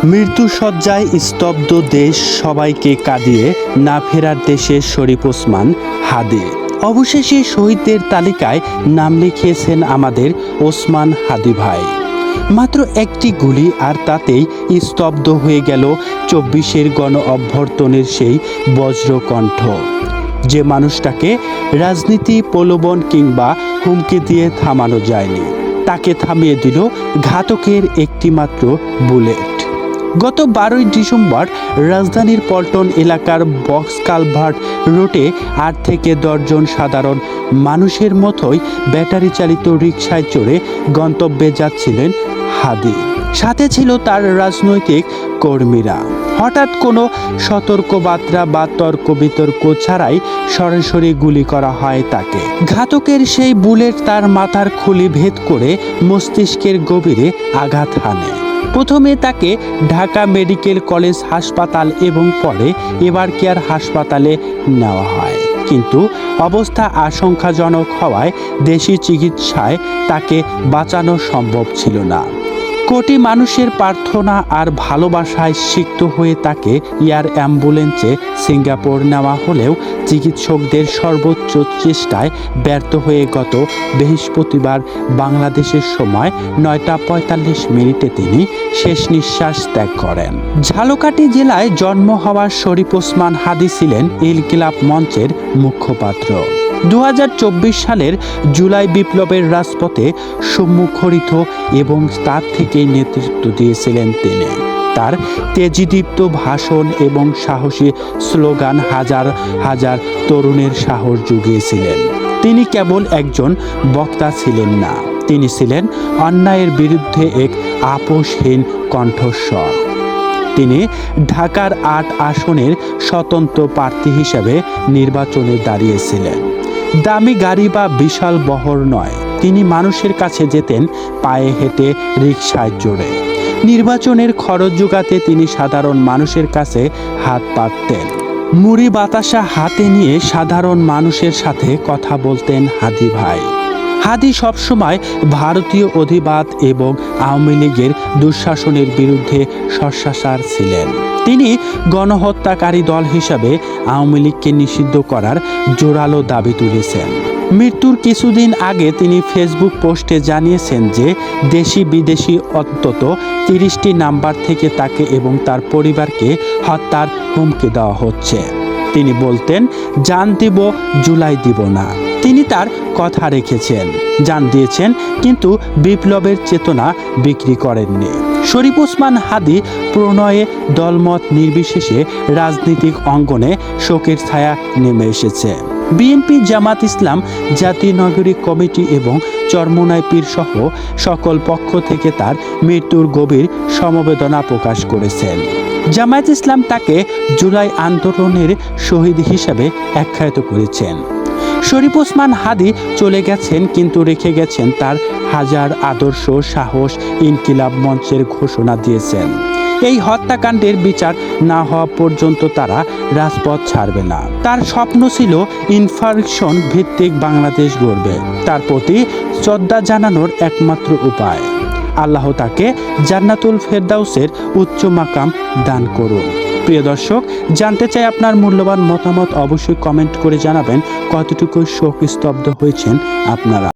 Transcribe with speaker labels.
Speaker 1: মৃত্যুশয্যায় স্তব্ধ দেশ, সবাইকে কাঁদিয়ে না ফেরার দেশে শরীফ ওসমান হাদি। অবশেষে শহীদদের তালিকায় নাম লিখিয়েছেন আমাদের ওসমান হাদি ভাই। মাত্র একটি গুলি আর তাতেই স্তব্ধ হয়ে গেল 24-এর গণ অভ্যর্থনের সেই বজ্রকণ্ঠ। যে মানুষটাকে রাজনীতি, প্রলোভন কিংবা হুমকি দিয়ে থামানো যায়নি, তাকে থামিয়ে দিল ঘাতকের একটিমাত্র বুলেট। গত 12ই ডিসেম্বর রাজধানীর পল্টন এলাকার বক্স কালভার্ট রোডে 8 থেকে 10 জন সাধারণ মানুষের মতোই ব্যাটারি চালিত রিকশায় চড়ে গন্তব্যে যাচ্ছিলেন হাদি। সাথে ছিল তার রাজনৈতিক কর্মীরা। হঠাৎ কোনো সতর্কবার্তা বা তর্ক বিতর্ক ছাড়াই সরাসরি গুলি করা হয় তাকে। ঘাতকের সেই বুলেট তার মাথার খুলি ভেদ করে মস্তিষ্কের গভীরে আঘাত হানে। প্রথমে তাকে ঢাকা মেডিকেল কলেজ হাসপাতাল এবং পরে এবার কেয়ার হাসপাতালে নেওয়া হয়, কিন্তু অবস্থা আশঙ্কাজনক হওয়ায় দেশি চিকিৎসায় তাকে বাঁচানো সম্ভব ছিল না। কোটি মানুষের প্রার্থনা আর ভালোবাসায় সিক্ত হয়ে তাকে এয়ার অ্যাম্বুলেন্সে সিঙ্গাপুর নেওয়া হলেও চিকিৎসকদের সর্বোচ্চ চেষ্টায় ব্যর্থ হয়ে গত বৃহস্পতিবার বাংলাদেশের সময় 9টা 45 মিনিটে তিনি শেষ নিঃশ্বাস ত্যাগ করেন। ঝালকাঠি জেলায় জন্ম হওয়া শরীফ ওসমান হাদি ছিলেন ইনকিলাব মঞ্চের মুখপাত্র। 2024 সালের জুলাই বিপ্লবের রাজপথে সম্মুখরিত এবং তার থেকেই নেতৃত্ব দিয়েছিলেন তিনি। তার তেজদীপ্ত ভাষণ এবং সাহসী স্লোগান হাজার হাজার তরুণের সাহস জুগিয়েছিলেন। তিনি কেবল একজন বক্তা ছিলেন না, তিনি ছিলেন অন্যায়ের বিরুদ্ধে এক আপোষহীন কণ্ঠস্বর। তিনি ঢাকার 8 আসনের স্বতন্ত্র প্রার্থী হিসেবে নির্বাচনে দাঁড়িয়েছিলেন। দামি গাড়ি বা বিশাল বহর নয়, তিনি মানুষের কাছে যেতেন পায়ে হেঁটে, রিকশায় চড়ে। নির্বাচনের খরচ জোগাতে তিনি সাধারণ মানুষের কাছে হাত পাততেন। মুড়ি বাতাসা হাতে নিয়ে সাধারণ মানুষের সাথে কথা বলতেন হাদি ভাই। হাদি সবসময় ভারতীয় অধিবাদ এবং আওয়ামী লীগের দুঃশাসনের বিরুদ্ধে সোচ্চার ছিলেন। তিনি গণহত্যাকারী দল হিসাবে আওয়ামী লীগকে নিষিদ্ধ করার জোরালো দাবি তুলেছেন। মৃত্যুর কিছুদিন আগে তিনি ফেসবুক পোস্টে জানিয়েছেন যে দেশি বিদেশি অন্তত 30টি নাম্বার থেকে তাকে এবং তার পরিবারকে হত্যার হুমকি দেওয়া হচ্ছে। তিনি বলতেন, জান দিব, জুলাই দিব না। তিনি তার কথা রেখেছেন, জান দিয়েছেন, কিন্তু বিপ্লবের চেতনা বিক্রি করেননি। শরীফ ওসমান হাদি প্রণয়ে দলমত নির্বিশেষে রাজনৈতিক অঙ্গনে শোকের ছায়া নেমে এসেছে। বিএনপি, জামাত ইসলাম, জাতীয় নাগরিক কমিটি এবং চরমোনাই পীর সহ সকল পক্ষ থেকে তার মৃত্যুর গভীর সমবেদনা প্রকাশ করেছেন। জামায়াত ইসলাম তাকে জুলাই আন্দোলনের শহীদ হিসেবে আখ্যায়িত করেছেন। শরীফ ওসমান হাদি চলে গেছেন, কিন্তু রেখে গেছেন তার হাজার আদর্শ, সাহস। ইনকিলাব মঞ্চের ঘোষণা দিয়েছেন, এই হত্যাকাণ্ডের বিচার না হওয়া পর্যন্ত তারা রাজপথ ছাড়বে না। তার স্বপ্ন ছিল ইনফরমেশন ভিত্তিক বাংলাদেশ গড়বে। তার প্রতি শ্রদ্ধা জানানোর একমাত্র উপায় আল্লাহ তাকে জান্নাতুল ফেরদাউসের উচ্চ মাকাম দান করুন। প্রিয় দর্শক, জানতে চাই আপনার মূল্যবান মতামত। অবশ্যই কমেন্ট করে জানাবেন কতটুকু শোক স্তব্ধ হয়েছেন আপনারা।